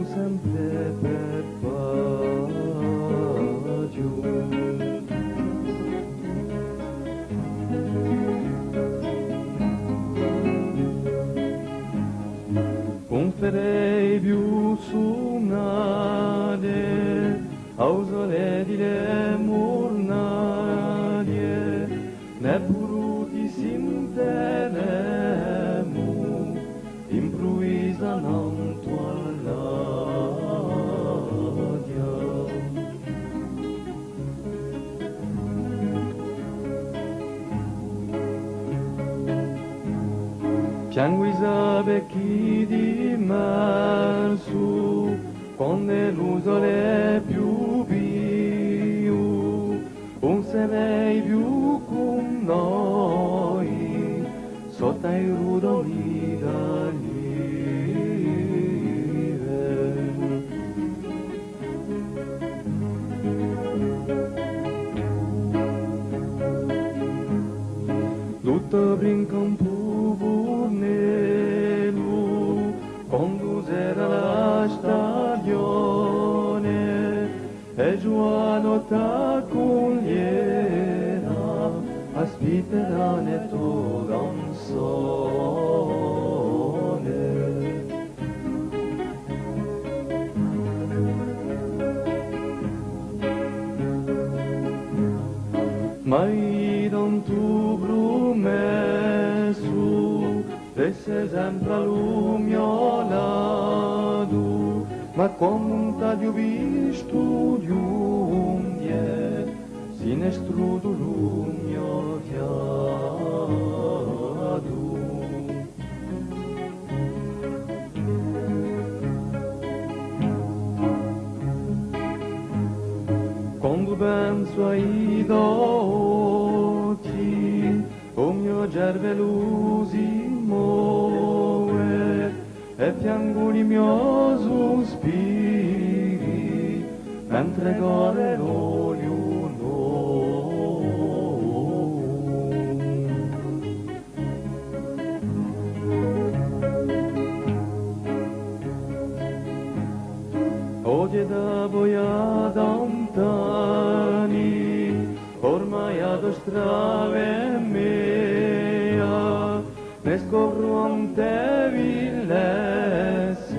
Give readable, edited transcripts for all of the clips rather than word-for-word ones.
sempre per pagio. Conferei più su nade, ausole di le mornarie, neppure ti sintenemo, improvvisa non tua ladia. Piango i vecchi di marzo, quando l'usole più più, non se ne più con noi, sotto i rudoli dall'inverno. Tutto brinca un po' conducera la stagione e Giuano t'accoglierà, aspetterà nel tuo danzone. Mai non tu promesso reste sempre lo mio lato, ma quando non t'ho visto di un die, si ne strudo lo mio fiato. Quando penso ai dolci, o mio cervello si muove e piango i miei sospiri mentre corre l'olio nuovo. Oggi da voi ad lontani, ormai ad strave mea, ne scopro ante villesse,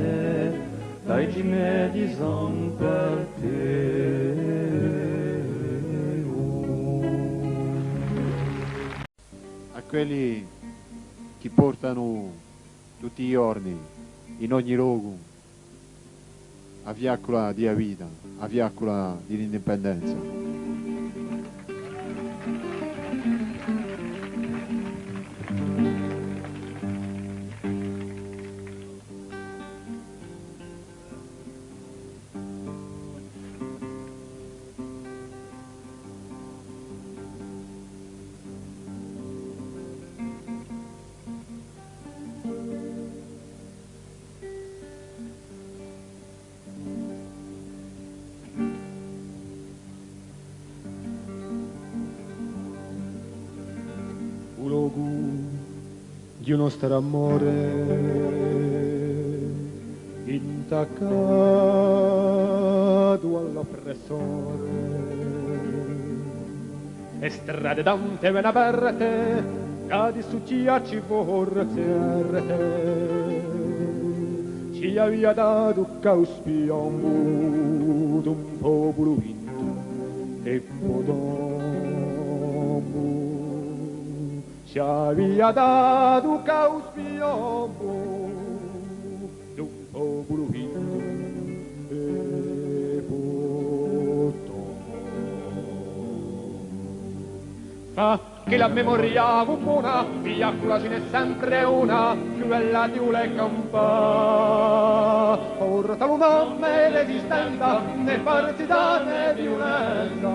dai cime di son per te. A quelli che portano tutti i giorni, in ogni luogo, a fiaccola di vita, a fiaccola di indipendenza. Di un nostro amore intaccato all'oppressore e strade tante ben aperte che di succiarci forziarte ci aveva dato causpiamo d'un popolo vinto e potombo ci aveva dato causpiamo d'un popolo vinto e potombo. Fa che la memoria buona, fiaccola ce n'è sempre una, quella di une campa. Porta l'uomo l'esistenza, né partita né violenza,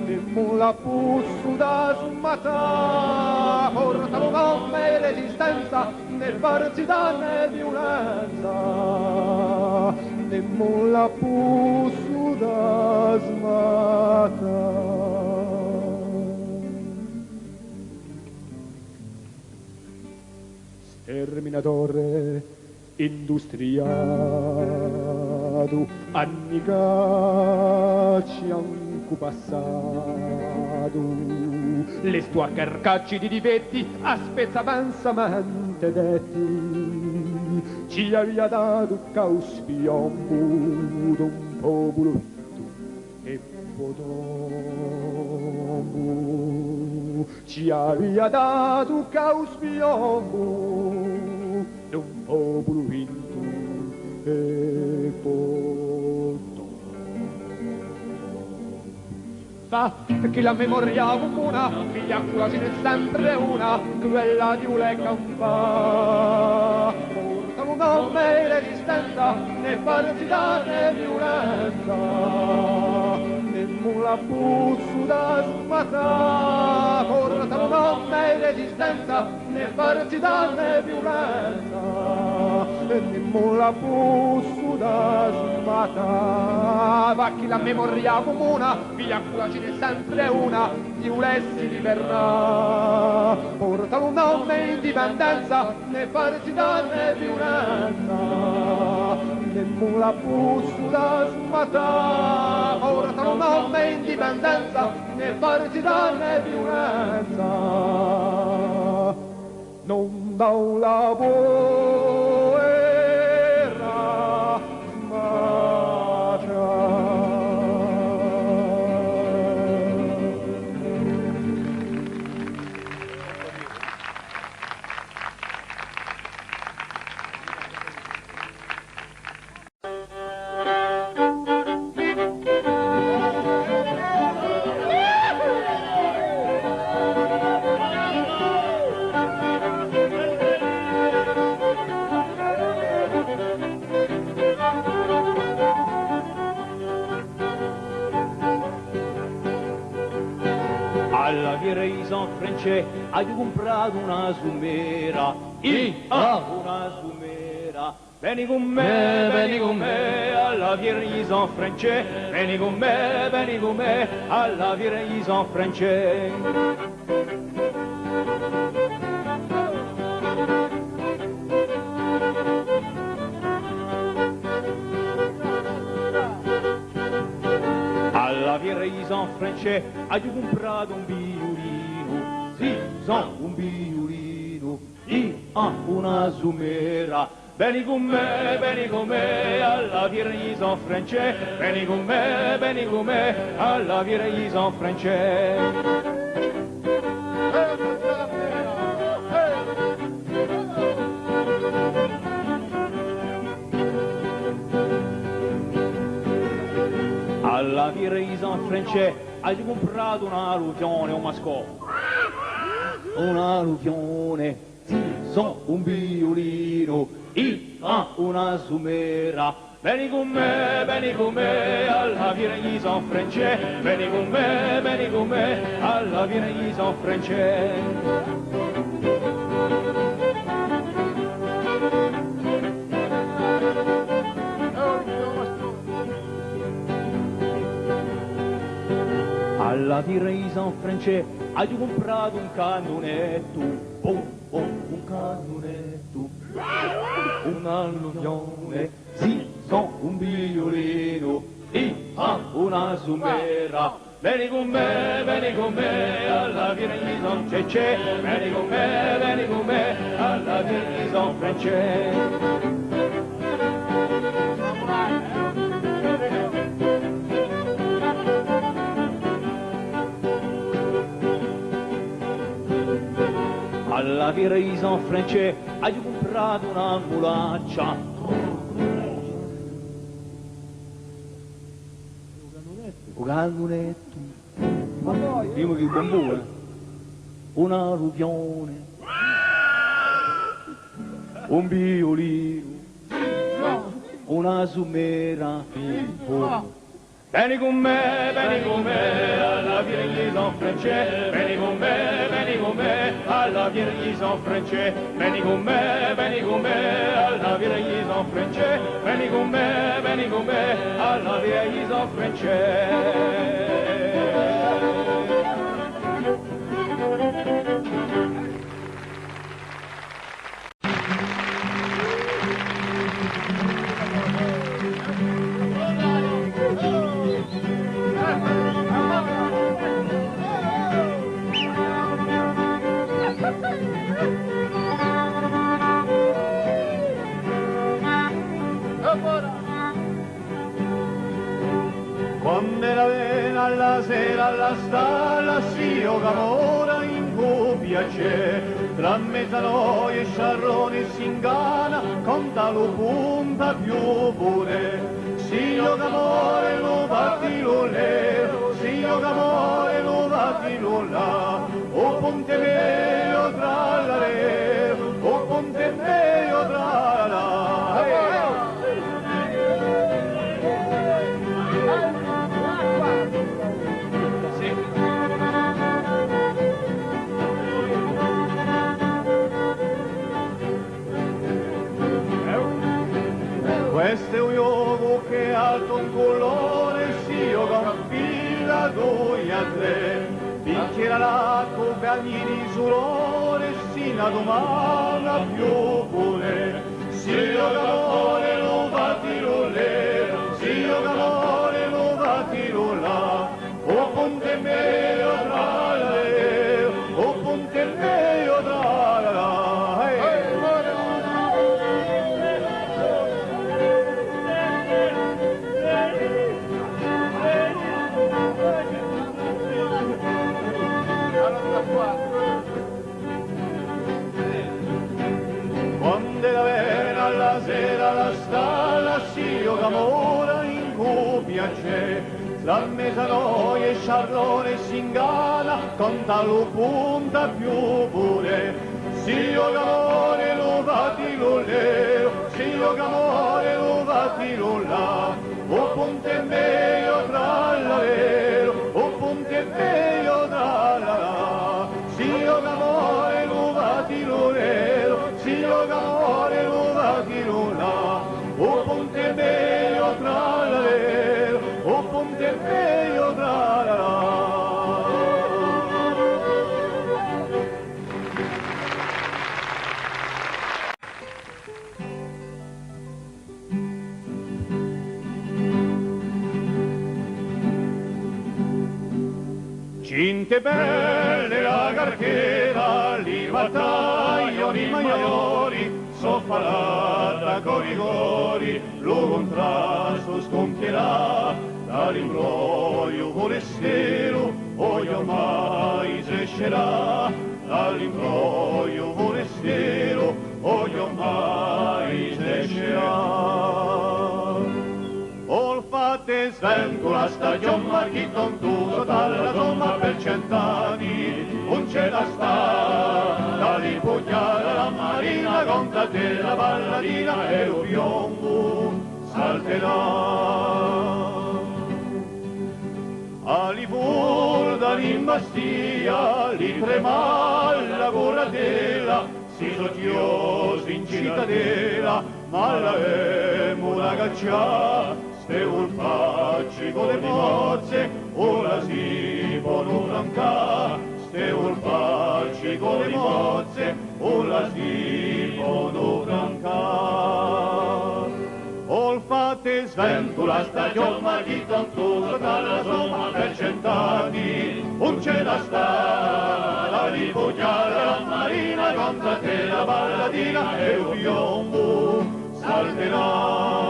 dimmo la pussu da smatta. Porta l'uomo l'esistenza, né partita né violenza, dimmo la pussu da smatta. Terminatore industriato, anni che ci hanno passato, le tue carcacci di difetti a spezzapansamente detti, ci aveva dato caos piombo d'un popolo e potombo, ci aveva dato caos piombo d'un popolo vinto e potombo. Fa che la memoria comuna, figlia quasi ne sempre una, quella di una campà. Porta un nome resistenza, né falsità né violenza, né mulla bussu da smattà. Porta un nome resistenza, né falsità né violenza, né mulla bussu da smattà. Va chi la memoria comuna, figlia quasi ne sempre una, di ulessi diverrà. Porta un nome indipendenza, né falsità né violenza, né mulla bussu da smattà. Porta un nome indipendenza, né falsità né violenza, non da un lavoro hai comprato una sumera, una sumera. Vieni con me, alla fiera di San Francesco. Vieni con me, alla fiera di San Francesco. Alla fiera di San Francesco hai comprato un violino, sì, un violino, una sumera. Vieni con me, alla fiera di San Francesco. Vieni con me, alla fiera di San Francesco. Alla fiera di San Francesco hai comprato una alluvione, un mascotto. Una alluvione, sì, un violino, una sumera. Vieni con me, alla fiera di San Francesco. Vieni con me, alla fiera di San Francesco. Alla fiera di San Francesco hai comprato un cannonetto, un cannonetto, un alluvione, sì, un violino, una sumera. Vieni con me, alla fiera di San Francesco. Vieni con me, alla fiera di San Francesco. Alla fiera di San Francesco hai comprato una mulaccia, un cannonetto, prima che il bombone, un alluvione, un violino, una sumera. Vieni con me, alla fiera di San Francesco. Vieni con me, alla fiera di San Francesco. Vieni con me, alla fiera di San Francesco. Vieni con me, alla fiera di San Francesco. Quando era vena alla sera alla stalla, si ora in coppia c'è, tra mezzanoia e sciarroni si ingana, conta lo punta più pure. Si amore lo batti lo le, si amore lo batti lo là, o ponte meglio tra la re, o ponte meglio tra la. Questo è un uovo che ha alto un colore, si ioga una fila, due a tre, bicchiera l'acqua, cagnini sulore, si una domanda più pure, si ioga amore, lo batti lo le, si ioga amore, lo batti lo là, o ponte meglio tra le, o ponte meglio tra la. Quando la vera alla sera la stalla si ioga amore in coppia c'è, tra mezzanoia e sciarrone si ingana, conta lo punta più pure. Si ioga amore lo batti lo le, si ioga amore lo batti lo là, o ponte meglio tra la vero, o ponte meglio tra la. Si ioga amore lo batti lo le, si ioga amore lo batti lo là, o ponte meglio tra la vero, o ponte meglio tra la. Cinte belle la carchera, li battaglioni i maiori, soffalata con rigori, lo contrasto scompierà, dall'imbroglio forestiero, poi ormai crescerà, dall'imbroglio forestiero, poi ormai crescerà. Olfate svengo la stagione marchito un tuso dalla somma per 100 anni, non c'è da sta, da ripoggiare la marina, conta della balladina e lo piombo salterà. Ali burda in bastia, li trema la goratela, si sottiosi in cittadela, ma la emula caccia. Se urpacci con le mozze, ora si può francare. Se urpacci con le mozze, ora si può francare. Olfate svento la stagione, ma di tanto dalla somma per 100 anni, non c'è da stare, la ripoggiare la marina, conta te la balladina e un piombo salterà.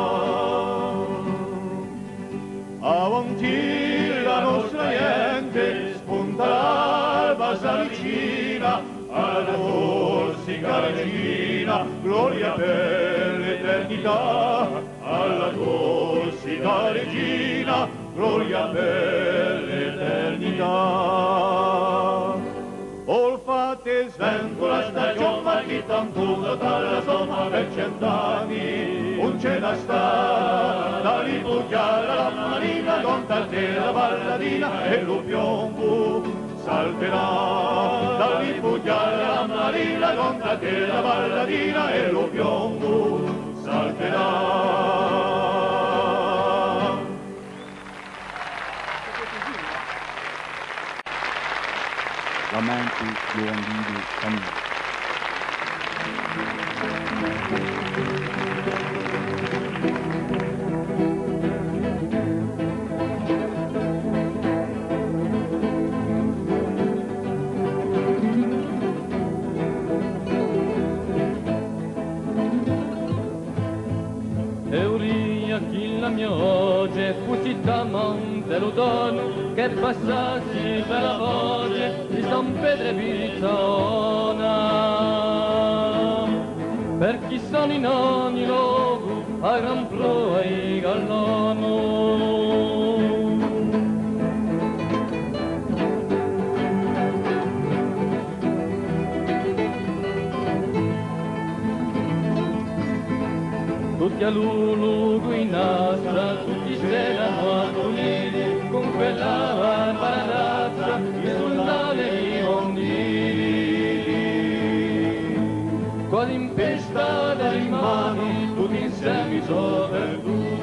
Avanti la nostra gente, spunta l'alba s'avvicina, alla Corsica regina, gloria per l'eternità, alla Corsica regina, gloria per l'eternità. Olfate svento la stagione, ma di tanto dalla somma per 100 anni, non c'è da sta, da rifugiare la marina, conta te la balladina e lo piombo salterà. Da rifugiare la marina, conta te la balladina e lo piombo salterà. Amanti di Andini Camillo. Euria chi la mia voce fucita Montelutono che passassi per la voce di San Pedro e Pizzona. Per chi sono in ogni luogo a gran proa e gallono. Tutti a luogo in astra, tutti c'erano uniti con quella barbara razza, i soldati e i mondini. Con impestata in mano, tutti insieme sono perduti.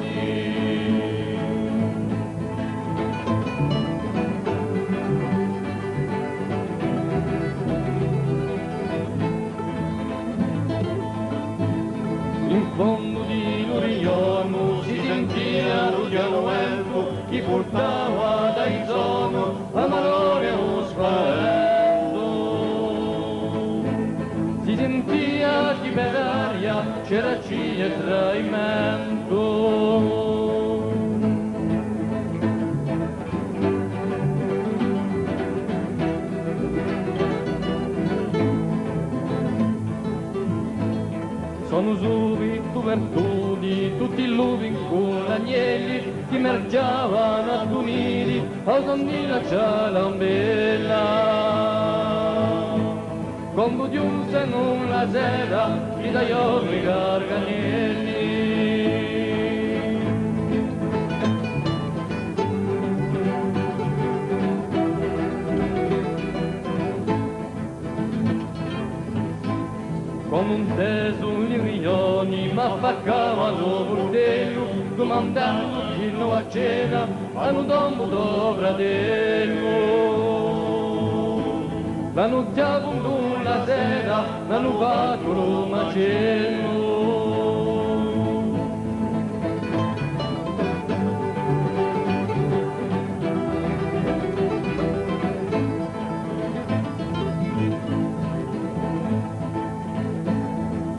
In fondo di Lurigliano si sentiva l'udiano vento chi portava dai zono a malore o spavento. Si sentia chi per aria c'era ciglia e tradimento. Sono subito virtudi, tutti i lupi con agnelli, che mergiavano a Tunidi, a Sonnina Cialambella. Come giunse in una sera, gli tagliò i garganelli. Come un teso i riglioni m'affaccavano coltello, domandando chi non a cena, hanno dovuto fratello. L'hanno chiamato la sera, l'hanno fatto un macello.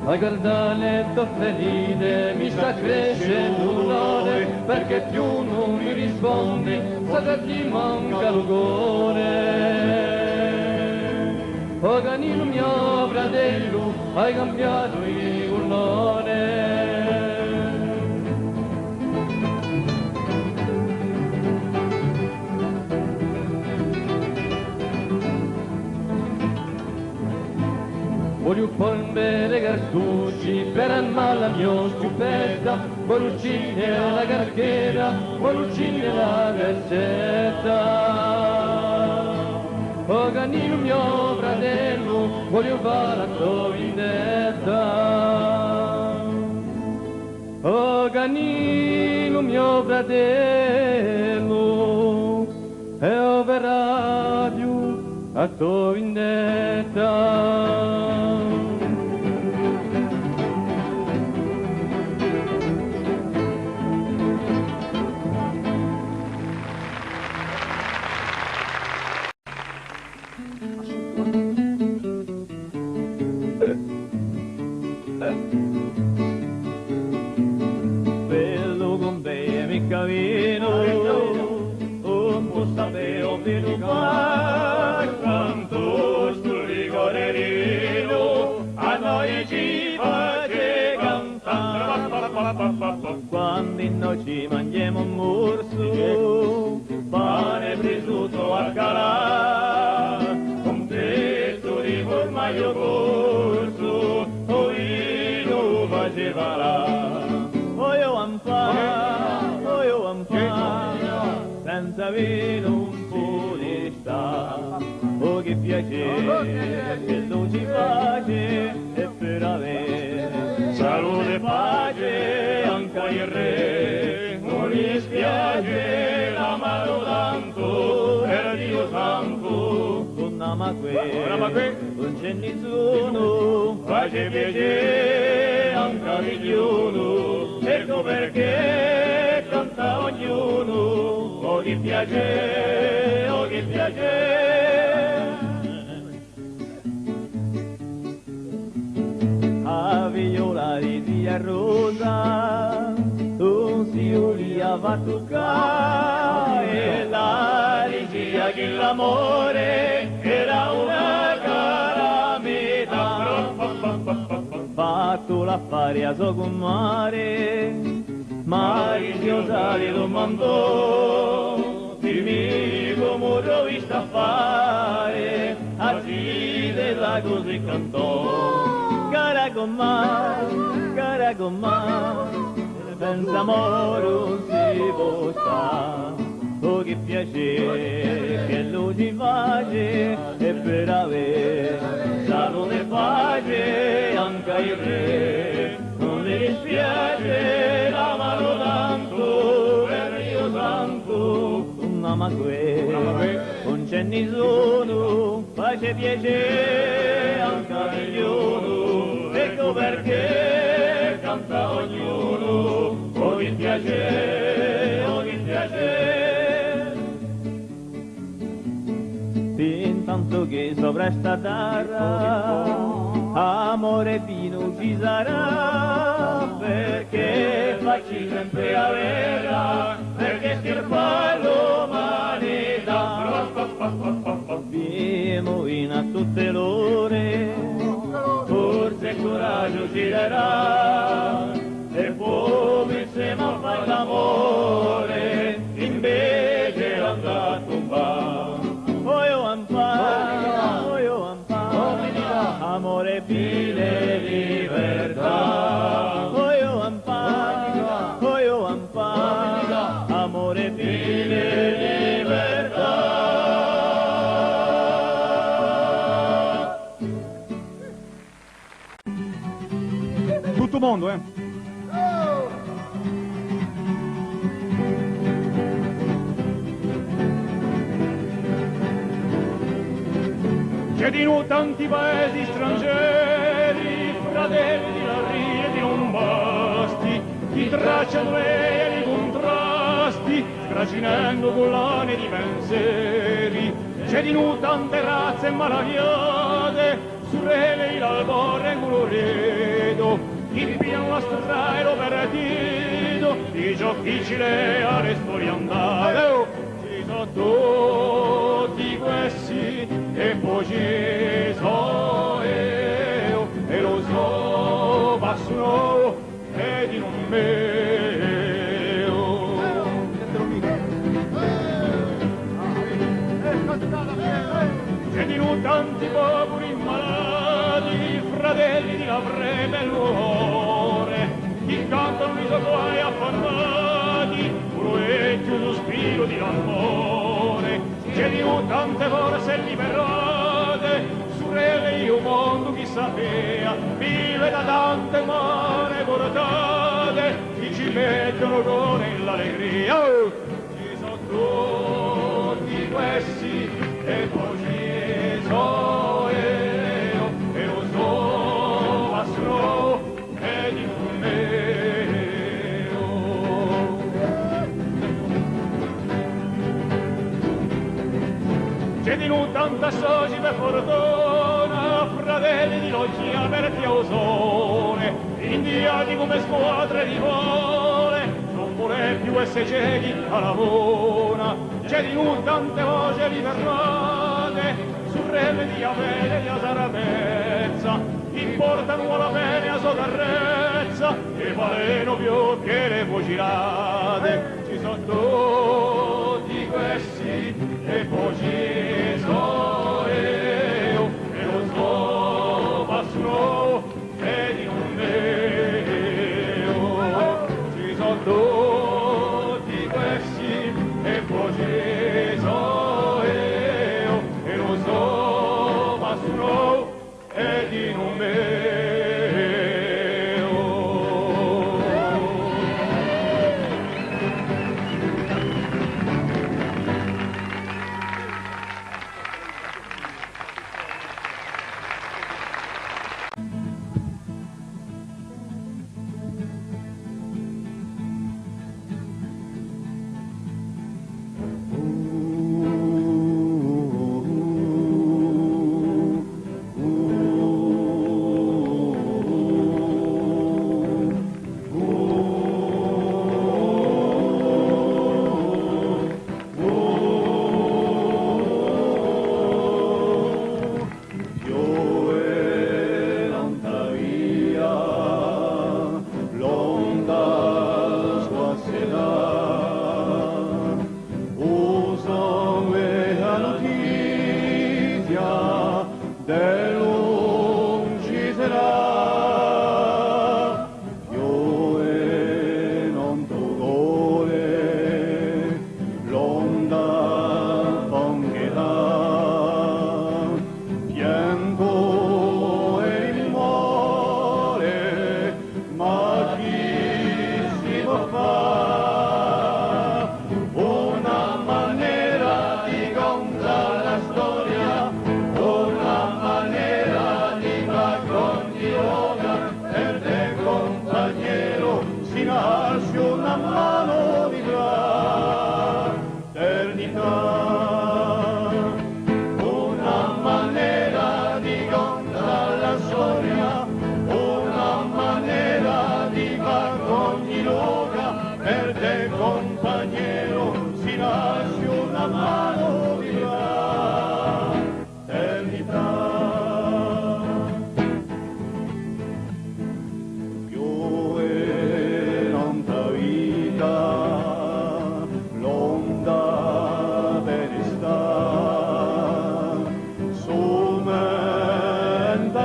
A guardare le ferite mi sta crescendo l'onore perché più non mi rispondi, sa che ti manca il cuore. Oh canino mio fratello, hai cambiato il colore. Voglio polvere cartucci per armare la mia stupetta, voglio uccidere la carchera, voglio uccidere la gazzetta. Oh canino mio fratello, voglio fare la tua vendetta. Oh canino mio fratello, è operario a tua vendetta. Bello con te mi cammino, un po' sapevo di fare, quanto sul ricorderino, a noi ci face cantare. Quando in noi ci mangiamo un morso, pane presuto a calà, con pezzo di formaggio corso, io faceva là. Voglio ampà, senza vino un po' di sta. Oh che piacere, che dolce pace, e per avere salute e pace anche il re. Non gli spiace l'amaro tanto, per Dio santo, non ama qui, non c'è nessuno, face piacere anche a migliuno, ecco perché canta ognuno, oh che piacere, oh che piacere. A viola di tia rosa, un va a toccare e la diceva che l'amore era una calamità. Fatto l'affare a suo comare, Mario Sali lo mandò, dimmi come lo visto a fare, a sì della così cantò. Cara con me, senza amore non si può stare, oh che piacere che lui ci face, e per avere salute e pace anche il re, non le dispiace la mano tanto, per Dio santo, una mague, non c'è nessuno, face piacere anche a milione, ecco perché canta ognuno, oh che piacere, oh che piacere. Intanto che sopra sta terra amore vino ci sarà, perché facci sempre avere, perché stirpa l'umanità. Viemo in a tutte l'ore, forse il coraggio ci darà, e poi insieme a fare l'amore, invece andrà a tombare. Amore, fine, libertà. Oio ampa, amore, fine, libertà. Tutto mondo, C'è di noi tanti paesi strangeri, fratelli di Larri e di Lombasti, chi tracciano e i contrasti, sgracinando collane di pensieri. C'è di noi tante razze malaviate, sorelle di l'albore e coloredo, chi piano la strada e lo perdido, i giochi cileali e storie andate. Ci sono tutti questi e poi ci so io, e lo so, passano e di non meo. C'è di noi tanti popoli malati, fratelli di la breve l'ore, chi cantano i suoi guai affannati, puro e più sospiro di l'amore. C'è di noi tante forze liberate, sorelle io mondo chi sapea, vive da tante mani portate, chi ci mettono con l'allegria. Ci sono tutti questi e poi ci so io, e lo so, passano e di c'è di noi tanta soci per fortuna, fratelli di loggi aperti a osone, indiati come squadre di vole, non vuole più essere ciechi alla buona. C'è di noi tante voci liberate, sorelle di Avele e di Asaramezza, chi portano alla pene a sua carrezza, e valeno più che le voci rade. Ci sono tutti questi e poi ci so io, e lo so, passano e di non meo. Ci sono tutti questi e poi ci so io, e lo so, passano e di non meo. mano di fraternità, una maniera di contare la storia, una maniera di far ogni loca, per te compagnero si nasce una mano di fraternità. Piove tanta vita, l'onda bene sta, sumenta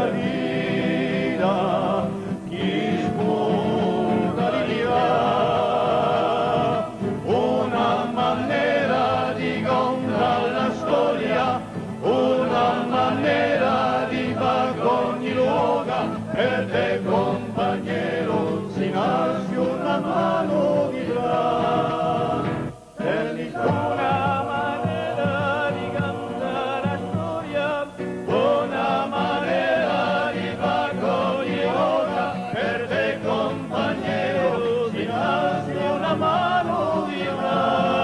vita, chi sputa di là, una maniera di contare la storia, una maniera di far ogni luoga, per te compagnero si nasce una mano di fraternità, una maniera di cantare la storia, una maniera di far ogni luoga, per te compagnero si nasce una mano di fraternità.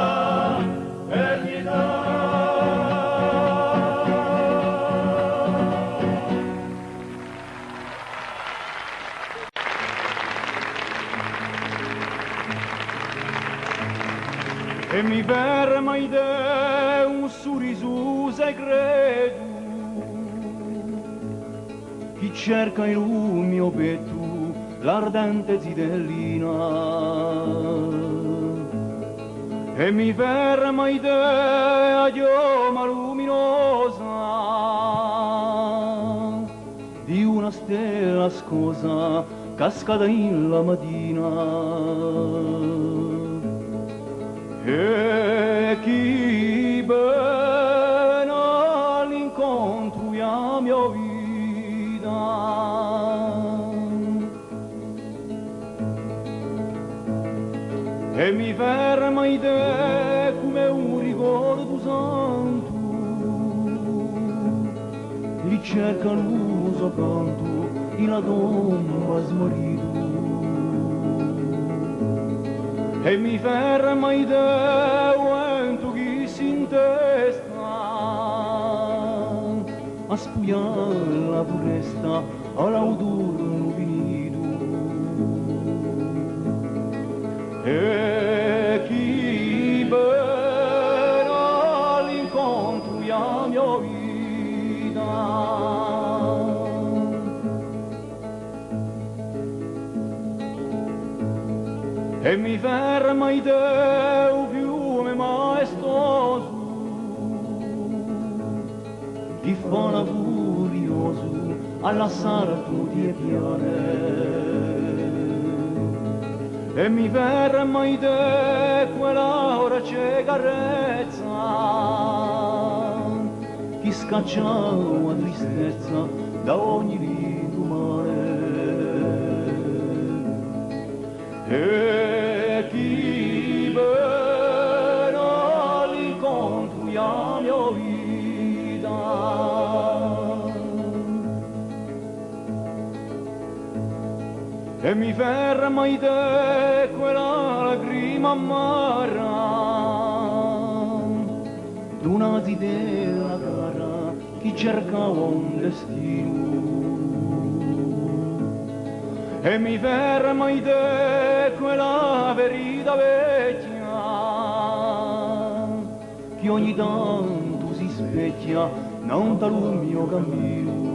E mi ferma idea un sorriso segreto, chi cerca in un mio petto l'ardente zitellina. E mi ferma idea chioma luminosa di una stella scosa cascata in la mattina. E chi bene all'incontro la mia vita, e mi ferma in te come un ricordo santo, li cerca l'uso canto in la tomba smarrito. E mi ferma in te vento che si intesta a spugliare la foresta all'autunno finito. E chi bene all'incontro la mia vita, e mi ferma in te un fiume maestoso, ti fa furioso alla sarto di piane. E mi ferma in te quella ora c'è carezza, chi scaccia la tristezza da ogni vito mare. E chi bene all'incontro la mia vita, e mi ferma in te quella lacrima amara d'una zitella cara chi cercava un destino. E mi ferma in te quella verità vecchia che ogni tanto si specchia non dal mio cammino.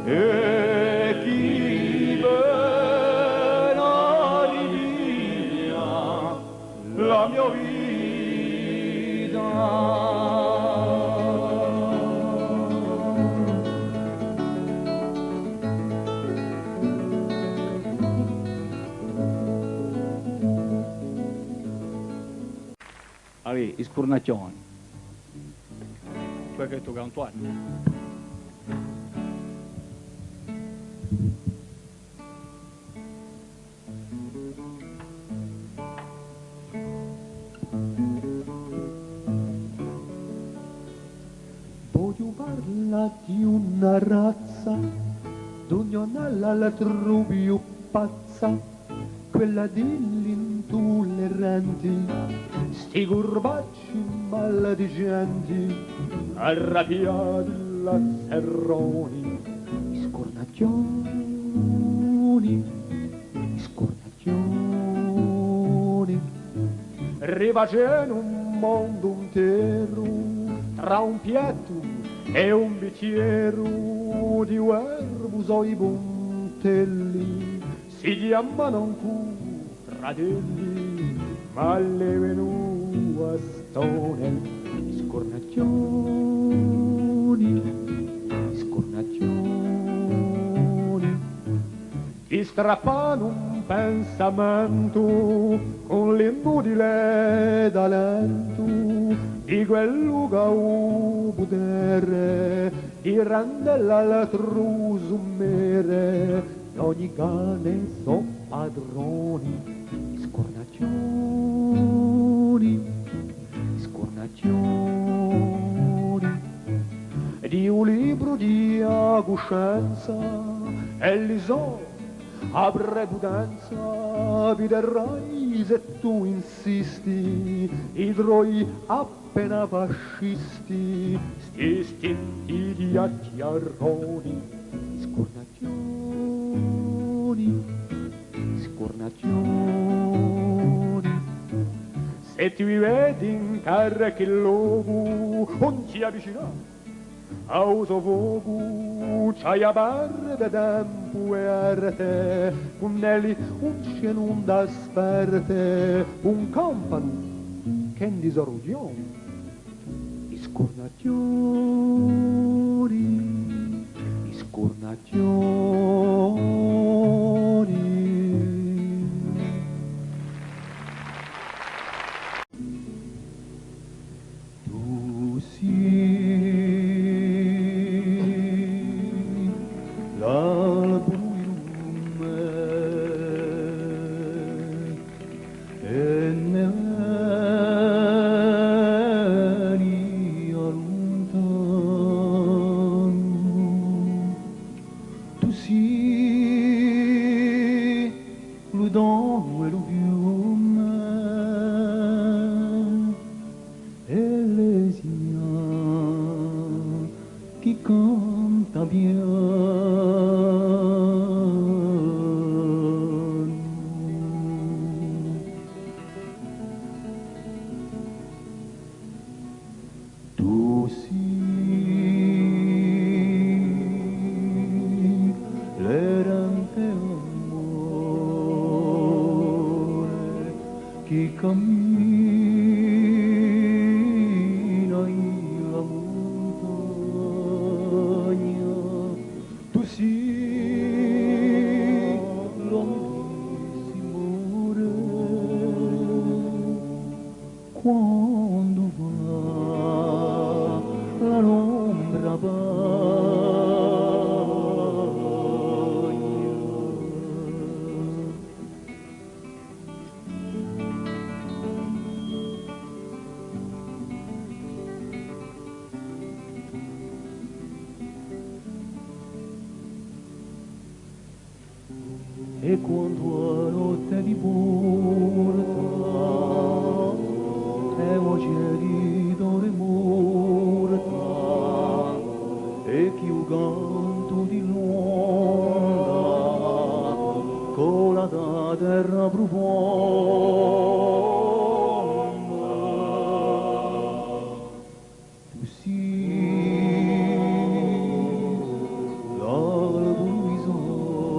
E chi bene rivia la mia vita, allora, iscurnazione. Quello che tu cantuari. Voglio parlare di una razza, d'ognuno alla trovi più pazza, quella dell'intolleranti, sti gurbacci maldigenti, arrabbiati la serroni, scornacchioni, scornacchioni, rifacendo un mondo intero, tra un piatto e un bicchiere di erbo i puntelli, si chiamano fratelli, ma le venù a stone, scornacchioni, scornacchioni, ti strappano un pensamento con l'inutile talento di quel luogo potere di rendere l'altro summere d'ogni cane so padroni, scornacchioni, scornacchioni, di un libro di coscienza e li so a prepudenza viderai se tu insisti i droi appena fascisti sti stinti di acchiarroni, scornacchioni, scornacchioni, se ti vedi in carre che luogo non ti avvicinare a uso fuoco c'hai a barre da tempo e arte con nelli un scenun da sperte un campano che in disorugione i scornacchioni, i scornacchioni. Tu sì e quando a notte di porta e voce di dore morta e chi un canto di l'onda cola da terra profonda tu sì l'albo bisogno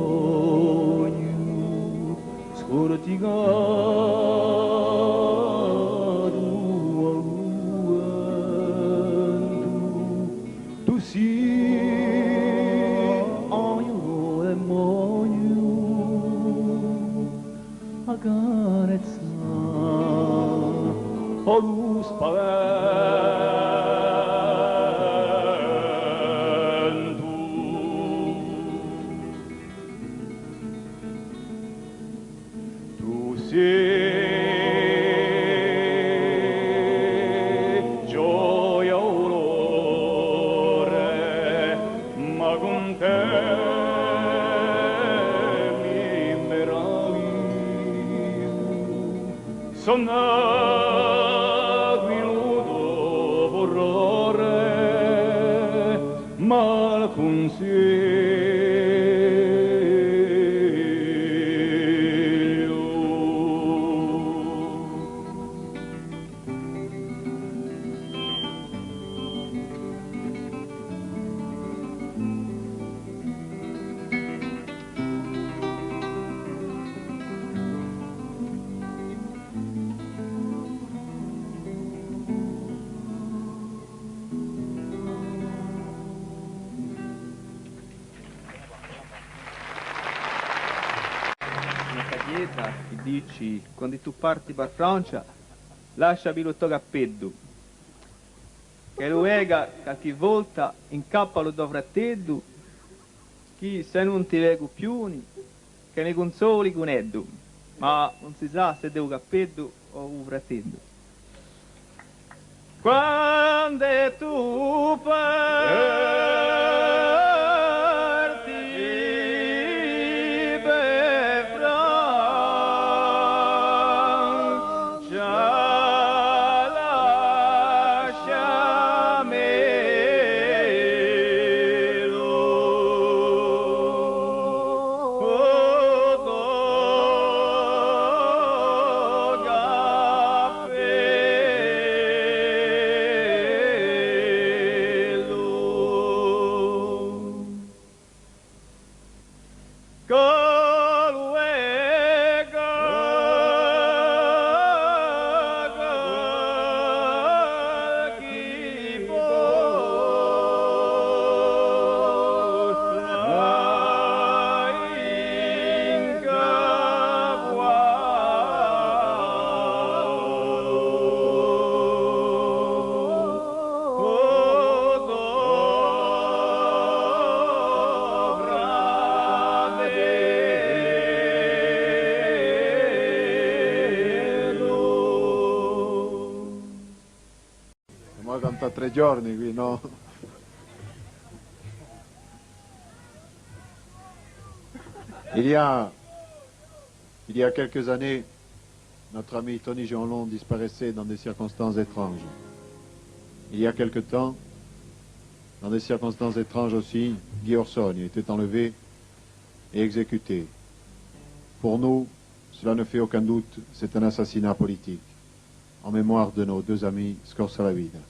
scorticato al vento tu sì ognuno è mogno accarezza o lo spavento tu sei gioia olore ma con te mi meraviglia son minuto orrore mal che dici quando tu parti per Francia lascia il tuo cappello che lo ega qualche volta incappa lo tuo fratello che se non ti vego più che ne consoli con Eddu ma non si sa se devo cappello o un fratello quando tu parti Canta 3 giorni qui, no? Il y a quelques années, notre ami Tony Jeanlon disparaissait dans des circonstances étranges. Il y a quelque temps, dans des circonstances étranges aussi, Guy Orsogne était enlevé et exécuté. Pour nous, cela ne fait aucun doute, c'est un assassinat politique, en mémoire de nos 2 amis Scorza la Vida.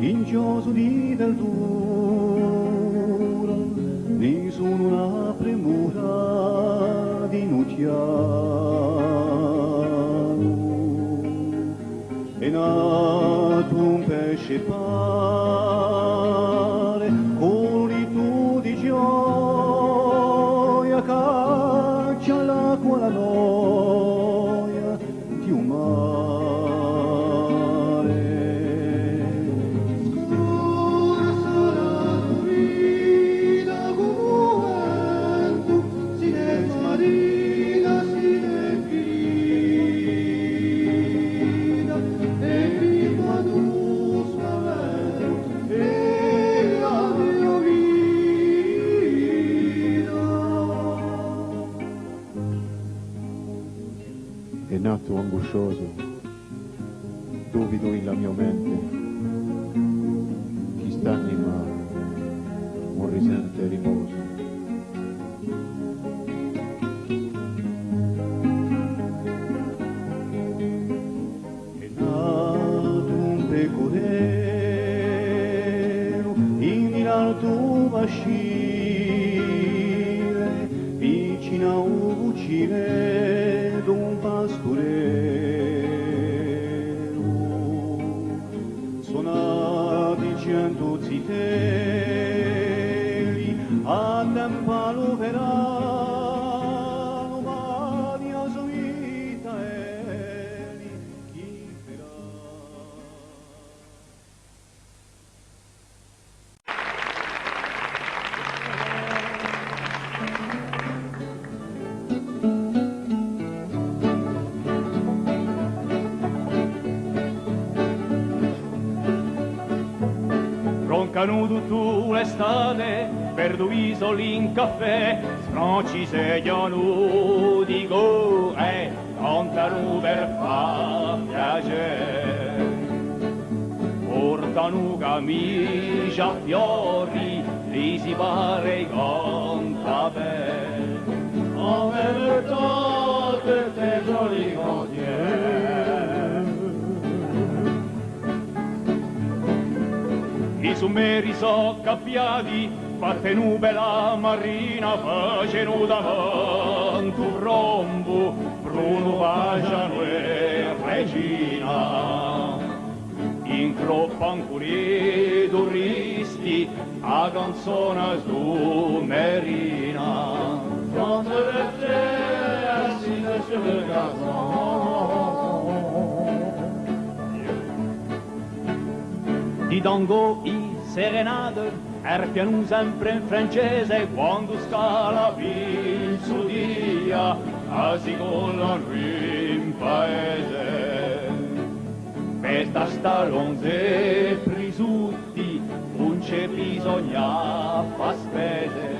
Incioso di verdura, ne sono una premura di Nutiano. È nato un pesce pare, colorito di gioia, caccia l'acqua la noia di un mare. È nato angoscioso, duvido in la mia mente, chi st'anima un risente riposo. uscire vicino a un cucine d'un pastorello. Suonati 100 zitelli a tempalo verano, ma di asoita chi farà? Roncano tutto l'estate, per due isoli in caffè, non ci segnano, dico, contano per far piacere. Portano camicia, fiori, li si pare conta bene. A me tutte te giorni i summeri so cappiati, fatte nube la marina, faceno davanti un rombo, Bruno Pagiano e Regina. Incroppan pure i turisti a canzone summerina. Quando le tre si nasce per Di Dongo i serenade, erpiano sempre in francese, quando scala il suo dia, si collano in paese. Per stalonze prisutti, non c'è bisogna fa spese.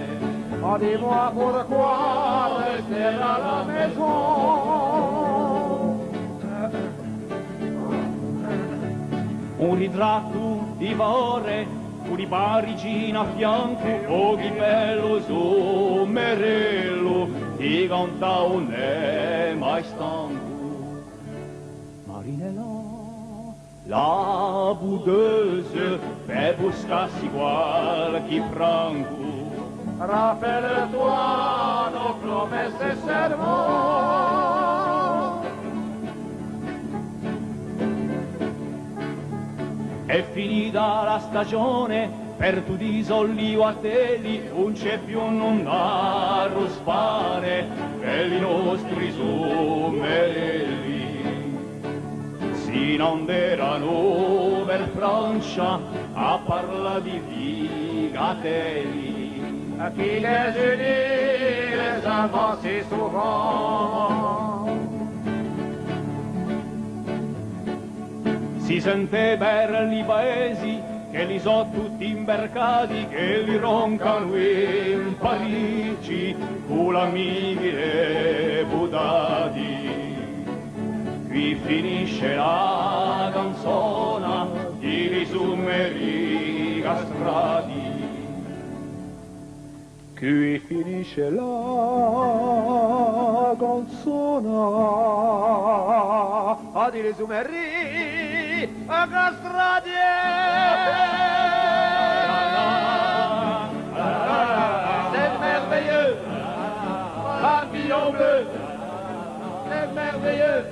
Ma di moi pourquoi rester à la maison? Un ritratto di Vore, con i parigini a fianco, pochi bello sommerello, ti canta un è mai stanco. Marinella, la budeuse, per buscarsi qualche franco. Rappelle-toi nos promesses et serments. È finita la stagione, per tutti i soldi o a teli, non c'è più non da rospare per i nostri sommerelli. Si non erano per Francia a parla di figatelli. Qui les unis, les avancés souvent. Si sente per i paesi che li so tutti imbarcati, che li roncano in Parigi, con l'amici deputati. Qui finisce la canzona di risummeri castrati. Qui finisce la canzona di risummeri castrati. C'est merveilleux, papillon bleu, c'est merveilleux.